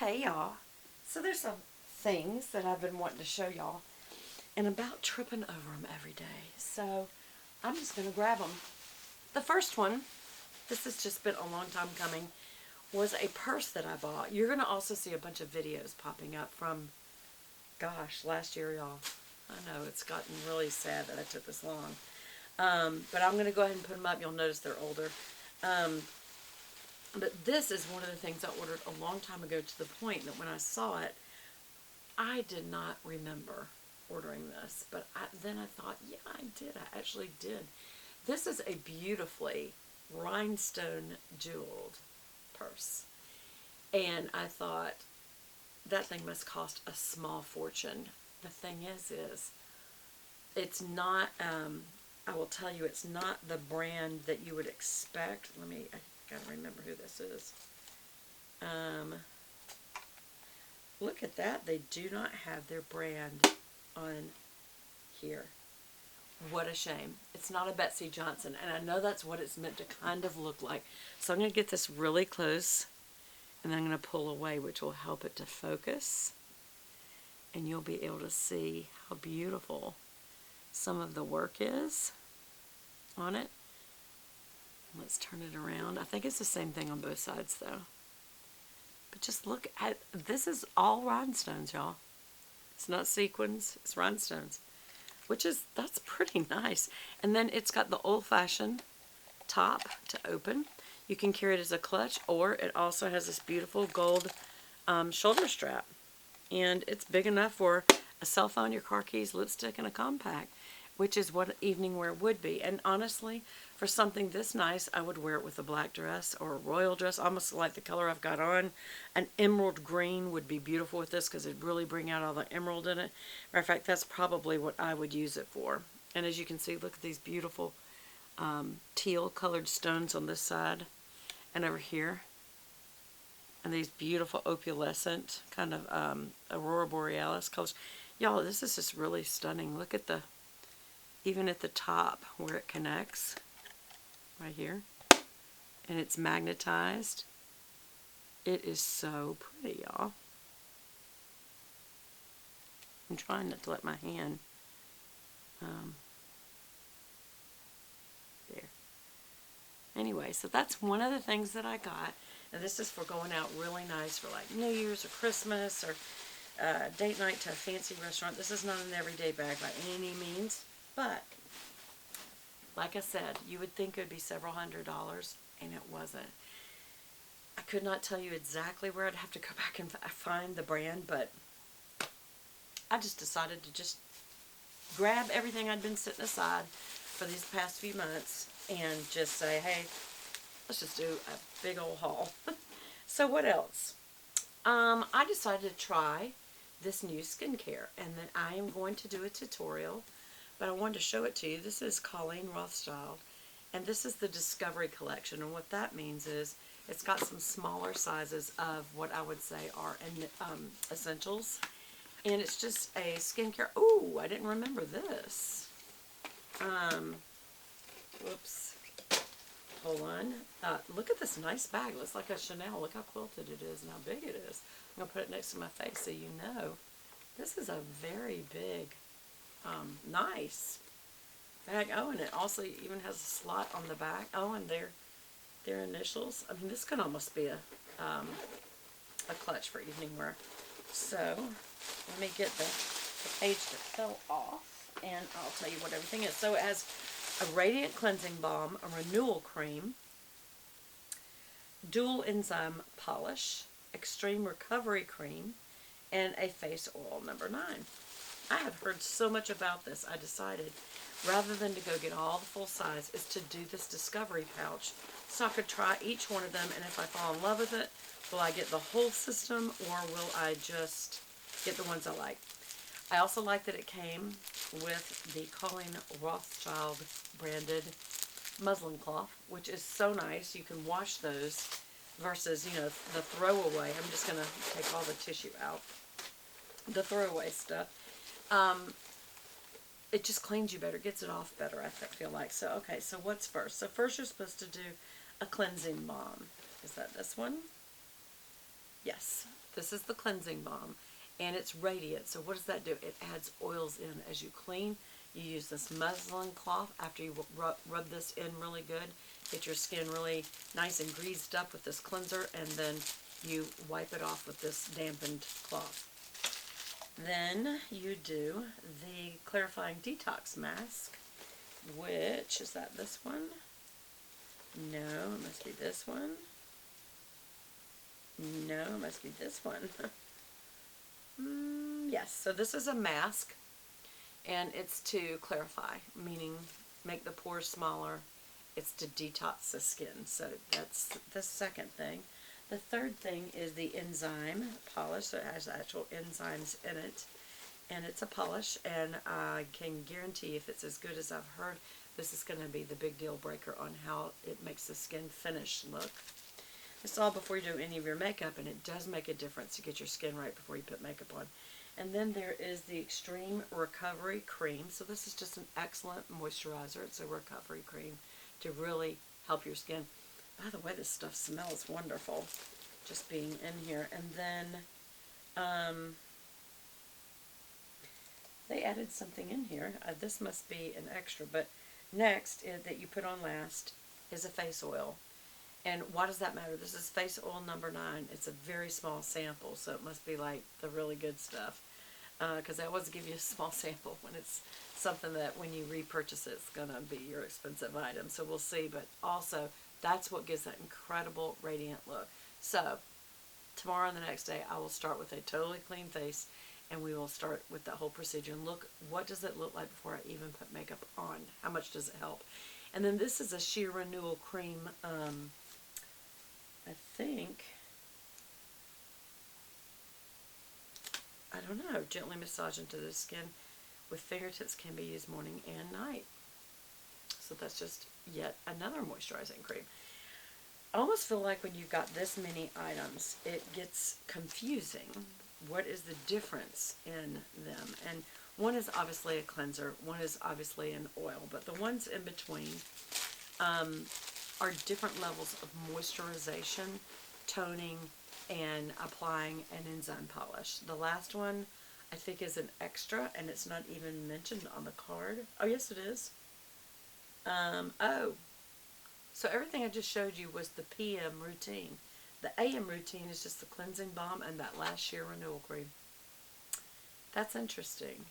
Hey y'all, so there's some things that I've been wanting to show y'all and about tripping over them every day. So I'm just going to grab them. The first one, this has just been a long time coming, was a purse that I bought. You're going to also see a bunch of videos popping up from, gosh, last year, y'all. I know it's gotten really sad that I took this long. But I'm going to go ahead and put them up. You'll notice they're older. But this is one of the things I ordered a long time ago, to the point that when I saw it, I did not remember ordering this. But then I thought, yeah, I did. I actually did. This is a beautifully rhinestone jeweled purse. And I thought, that thing must cost a small fortune. The thing is it's not, I will tell you, it's not the brand that you would expect. I gotta remember who this is. Look at that. They do not have their brand on here. What a shame. It's not a Betsy Johnson, and I know that's what it's meant to kind of look like. So I'm going to get this really close, and then I'm going to pull away, which will help it to focus. And you'll be able to see how beautiful some of the work is on it. Let's turn it around. I think it's the same thing on both sides, though. But just look at, this is all rhinestones, y'all. It's not sequins, it's rhinestones. That's pretty nice. And then it's got the old-fashioned top to open. You can carry it as a clutch, or it also has this beautiful gold shoulder strap. And it's big enough for a cell phone, your car keys, lipstick, and a compact, which is what evening wear would be. And honestly, for something this nice, I would wear it with a black dress or a royal dress, almost like the color I've got on. An emerald green would be beautiful with this, because it'd really bring out all the emerald in it. Matter of fact, that's probably what I would use it for. And as you can see, look at these beautiful teal colored stones on this side and over here. And these beautiful opalescent kind of aurora borealis colors. Y'all, this is just really stunning. Look at even at the top where it connects, right here, and it's magnetized. It is so pretty, y'all. I'm trying not to let my hand, there. Anyway, so that's one of the things that I got. And this is for going out really nice for like New Year's or Christmas, or date night to a fancy restaurant. This is not an everyday bag by any means. But, like I said, you would think it would be several $100s, and it wasn't. I could not tell you exactly where. I'd have to go back and find the brand, but I just decided to just grab everything I'd been setting aside for these past few months and just say, hey, let's just do a big old haul. So what else? I decided to try this new skincare, and then I am going to do a tutorial. But I wanted to show it to you. This is Colleen Rothchild, and this is the Discovery Collection. And what that means is it's got some smaller sizes of what I would say are essentials. And it's just a skincare. Ooh, I didn't remember this. Whoops. Hold on. Look at this nice bag. It looks like a Chanel. Look how quilted it is and how big it is. I'm going to put it next to my face so you know. This is a very big, nice bag. Oh, and it also even has a slot on the back. Oh, and their initials. I mean, this could almost be a clutch for evening wear. So let me get the page that fell off, and I'll tell you what everything is. So it has a radiant cleansing balm, a renewal cream, dual enzyme polish, extreme recovery cream, and a face oil number 9. I have heard so much about this, I decided, rather than to go get all the full size, is to do this discovery pouch, so I could try each one of them, and if I fall in love with it, will I get the whole system, or will I just get the ones I like? I also like that it came with the Colleen Rothchild branded muslin cloth, which is so nice. You can wash those versus, you know, the throwaway. I'm just going to take all the tissue out. The throwaway stuff. It just cleans you better, gets it off better, I feel like. So, okay, so what's first? So first you're supposed to do a cleansing balm. Is that this one? Yes, this is the cleansing balm, and it's radiant. So what does that do? It adds oils in as you clean. You use this muslin cloth after you rub this in really good. Get your skin really nice and greased up with this cleanser, and then you wipe it off with this dampened cloth. Then you do the clarifying detox mask, which, is that this one? No, it must be this one. No, it must be this one. Yes, so this is a mask, and it's to clarify, meaning make the pores smaller. It's to detox the skin. So that's the second thing. The third thing is the enzyme polish. So it has actual enzymes in it, and it's a polish, and I can guarantee if it's as good as I've heard, this is going to be the big deal breaker on how it makes the skin finish look. It's all before you do any of your makeup, and it does make a difference to get your skin right before you put makeup on. And then there is the Extreme Recovery Cream. So this is just an excellent moisturizer. It's a recovery cream to really help your skin. By the way, this stuff smells wonderful just being in here. And then they added something in here. This must be an extra, but next that you put on last is a face oil. And why does that matter? This is face oil number 9. It's a very small sample, so it must be like the really good stuff. Because I always give you a small sample when it's something that when you repurchase it, it's going to be your expensive item. So we'll see. But also, that's what gives that incredible radiant look. So tomorrow and the next day, I will start with a totally clean face, and we will start with that whole procedure. And look, what does it look like before I even put makeup on? How much does it help? And then this is a sheer renewal cream. I think, I don't know, gently massage into the skin with fingertips, can be used morning and night. So that's just yet another moisturizing cream. I almost feel like when you've got this many items, it gets confusing. What is the difference in them? And one is obviously a cleanser, one is obviously an oil, but the ones in between are different levels of moisturization, toning, and applying an enzyme polish. The last one, I think, is an extra, and it's not even mentioned on the card. Oh, yes, it is. Oh, so everything I just showed you was the PM routine. The AM routine is just the cleansing balm and that last sheer renewal cream. That's interesting.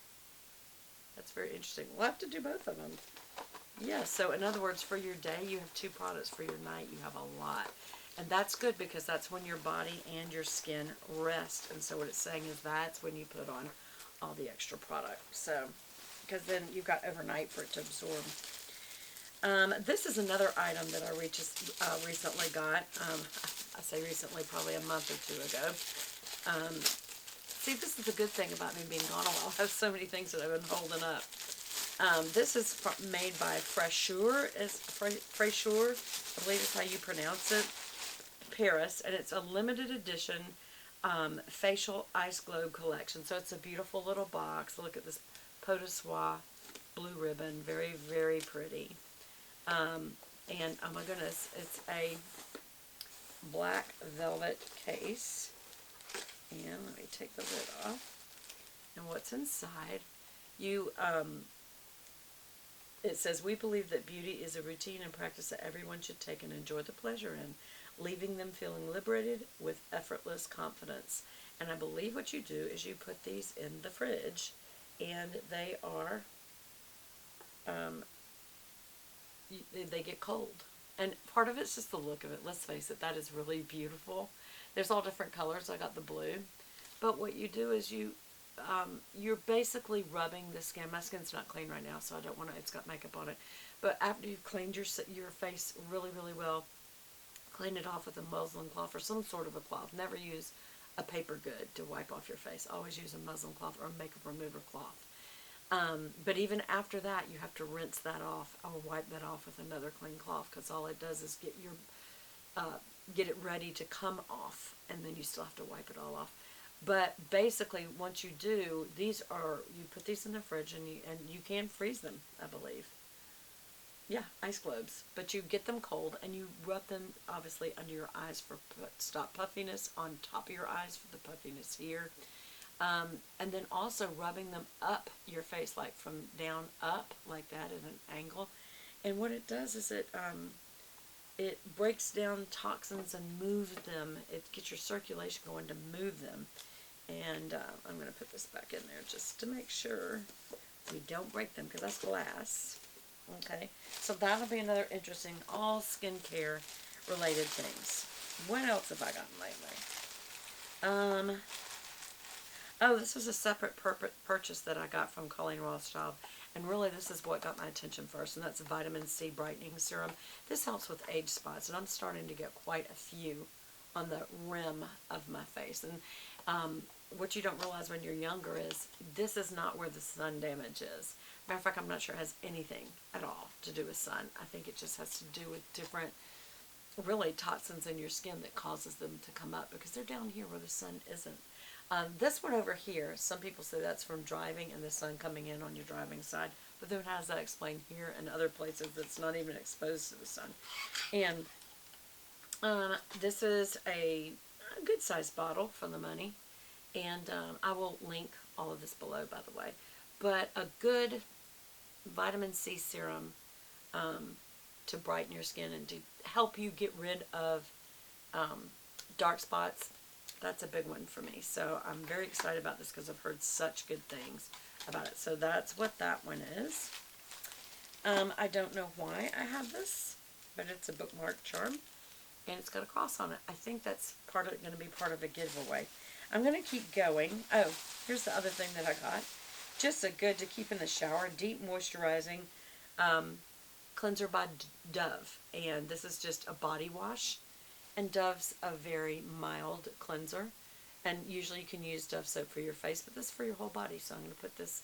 That's very interesting. We'll have to do both of them. Yeah, so in other words, for your day, you have 2 products. For your night, you have a lot. And that's good because that's when your body and your skin rest. And so what it's saying is that's when you put on all the extra product. So, because then you've got overnight for it to absorb. This is another item that I recently got. I say recently, probably a month or 2 ago. See, this is the good thing about me being gone a while. I have so many things that I've been holding up. This is made by Fraicheur. Fraicheur, I believe is how you pronounce it, Paris, and it's a limited edition facial ice globe collection. So it's a beautiful little box. Look at this pot de soie blue ribbon, very, very pretty. And oh my goodness, it's a black velvet case. And let me take the lid off. And what's inside? It says, we believe that beauty is a routine and practice that everyone should take and enjoy the pleasure in, leaving them feeling liberated with effortless confidence. And I believe what you do is you put these in the fridge, and they are, they get cold. And part of it's just the look of it. Let's face it, that is really beautiful. There's all different colors. I got the blue. But what you do is you're basically rubbing the skin. My skin's not clean right now, so I don't want to, it's got makeup on it. But after you've cleaned your face really, really well, clean it off with a muslin cloth or some sort of a cloth. Never use a paper good to wipe off your face. Always use a muslin cloth or a makeup remover cloth. But even after that, you have to rinse that off or wipe that off with another clean cloth, because all it does is get it ready to come off, and then you still have to wipe it all off. But basically, once you do, you put these in the fridge, and you can freeze them, I believe. Yeah, ice globes. But you get them cold and you rub them obviously under your eyes for stop puffiness, on top of your eyes for the puffiness here. And then also rubbing them up your face, like from down up, like that at an angle. And what it does is it breaks down toxins and moves them. It gets your circulation going to move them. And I'm going to put this back in there just to make sure we don't break them, because that's glass. Okay, so that'll be another interesting, all skincare related things. What else have I gotten lately? Oh, this was a separate purchase that I got from Colleen Rothchild. And really, this is what got my attention first, and that's a vitamin C brightening serum. This helps with age spots, and I'm starting to get quite a few on the rim of my face. And what you don't realize when you're younger is this is not where the sun damage is. Matter of fact, I'm not sure it has anything at all to do with sun. I think it just has to do with different, really, toxins in your skin that causes them to come up, because they're down here where the sun isn't. This one over here, some people say that's from driving and the sun coming in on your driving side. But then how does that explain here and other places that's not even exposed to the sun? And this is a good sized bottle for the money. And I will link all of this below, by the way. But a good vitamin C serum to brighten your skin and to help you get rid of dark spots. That's a big one for me. So I'm very excited about this because I've heard such good things about it. So that's what that one is. I don't know why I have this, but it's a bookmark charm. And it's got a cross on it. I think that's going to be part of a giveaway. I'm going to keep going. Oh, here's the other thing that I got. Just a good to keep in the shower. Deep moisturizing cleanser by Dove. And this is just a body wash. And Dove's a very mild cleanser. And usually you can use Dove soap for your face, but this is for your whole body. So I'm going to put this